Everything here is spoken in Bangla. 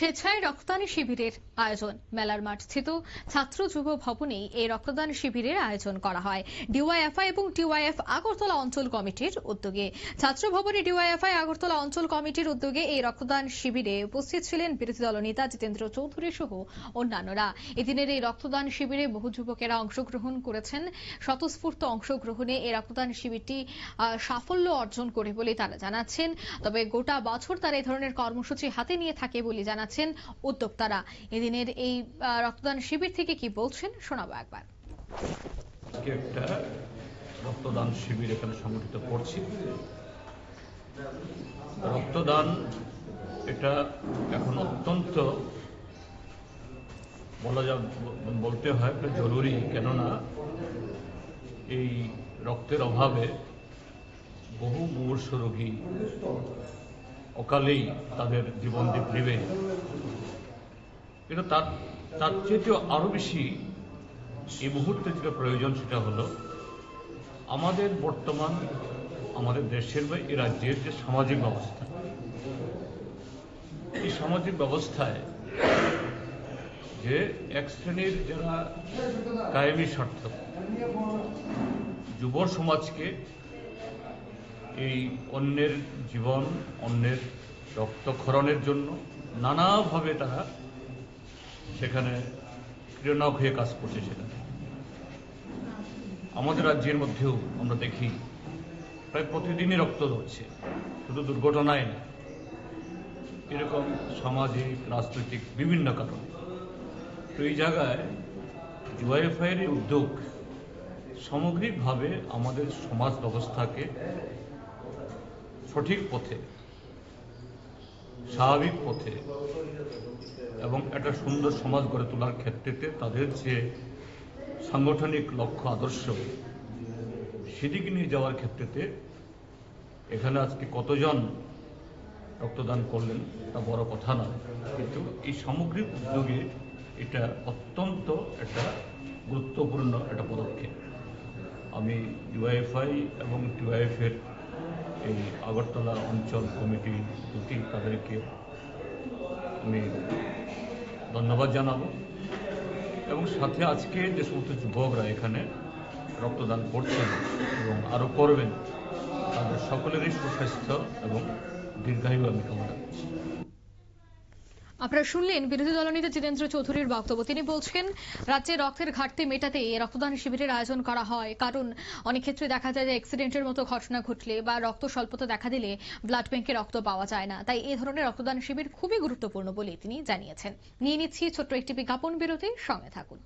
স্বেচ্ছায় রক্তদান শিবিরের আয়োজন মেলার মাঠ স্থিত ছাত্র যুব ভবনে এই রক্তদান শিবিরের আয়োজন করা হয় ডিওয়াইএফআই এবং টিওয়াইএফ আগরতলা অঞ্চল কমিটির উদ্যোগে। ছাত্র ভবনে ডিওয়াইএফআই আগরতলা অঞ্চল কমিটির উদ্যোগে এই রক্তদান শিবিরে উপস্থিত ছিলেন বিরোধী দলনেতা জিতেন্দ্র চৌধুরী সহ অন্যান্যরা। এদিনের এই রক্তদান শিবিরে বহু যুবকেরা অংশগ্রহণ করেছেন। স্বতঃস্ফূর্ত অংশগ্রহণে এই রক্তদান শিবিরটি সাফল্য অর্জন করে বলে তারা জানাচ্ছেন। তবে গোটা বছর তারা এই ধরনের কর্মসূচি হাতে নিয়ে থাকে বলে জানাচ্ছেন উদ্যোক্তারা। এদিনের এই রক্তদান শিবির থেকে কি বলছেন শোনাবো একবার। একটা রক্তদান শিবির এখানে সংগঠিত করছি। রক্তদান এটা এখন অত্যন্ত বলতে হয় জরুরি, কেননা এই রক্তের অভাবে বহু মুমূর্ষ রোগী অকালেই তাদের জীবন নেবে। কিন্তু তার চেয়েও আরো বেশি এই মুহূর্তে যেটা প্রয়োজন সেটা হলো আমাদের বর্তমান আমাদের দেশের বা এই রাজ্যের যে সামাজিক ব্যবস্থা, এই সামাজিক ব্যবস্থায় যে এক শ্রেণীর যারা কায়েমি স্বার্থ যুব সমাজকে এই অন্যের জীবন, অন্যের রক্তক্ষরণের জন্য নানাভাবে তারা সেখানে ক্রিয়ানক হয়ে কাজ করছে। সেখানে আমাদের রাজ্যের মধ্যেও আমরা দেখি প্রায় প্রতিদিনই রক্ত ঝরছে, শুধু দুর্ঘটনায় না, এরকম সামাজিক রাজনৈতিক বিভিন্ন কারণে। তো এই জায়গায় ডিওয়াইএফআই এর উদ্যোগ সামগ্রিকভাবে আমাদের সমাজ ব্যবস্থাকে সঠিক পথে, স্বাভাবিক পথে এবং একটা সুন্দর সমাজ গড়ে তোলার ক্ষেত্রে তাদের যে সাংগঠনিক লক্ষ্য আদর্শ সেদিকে নিয়ে যাওয়ার ক্ষেত্রে এখানে আজকে কতজন রক্তদান করলেন তা বড় কথা নয়, কিন্তু এই সামগ্রিক উদ্যোগে এটা অত্যন্ত একটা গুরুত্বপূর্ণ একটা পদক্ষেপ। আমি ডিওয়াইএফআই এবং টিওয়াইএফ এর এই আগরতলা অঞ্চল কমিটি দুটি তাদেরকে আমি ধন্যবাদ জানাবো এবং সাথে আজকে যে সমস্ত যুবকরা এখানে রক্তদান করছেন এবং আরো করবেন তাদের সকলেরই সুস্বাস্থ্য এবং দীর্ঘায়ু আমি কামনা করছি। আপনারা শুনলেন বিরোধী দলনেতা জিতেন্দ্র চৌধুরীর বক্তব্য। তিনি বলছেন রাজ্যে রক্তের ঘাটতি মেটাতে রক্তদান শিবিরের আয়োজন করা হয়, কারণ অনেক ক্ষেত্রে দেখা যায় যে অ্যাক্সিডেন্টের মতো ঘটনা ঘটলে বা রক্ত স্বল্পতা দেখা দিলে ব্লাড ব্যাংকে রক্ত পাওয়া যায় না। তাই এই ধরনের রক্তদান শিবির খুবই গুরুত্বপূর্ণ বলে তিনি জানিয়েছেন। নিয়ে নিচ্ছি ছোট্ট একটি বিজ্ঞাপন বিরতি, সঙ্গে থাকুন।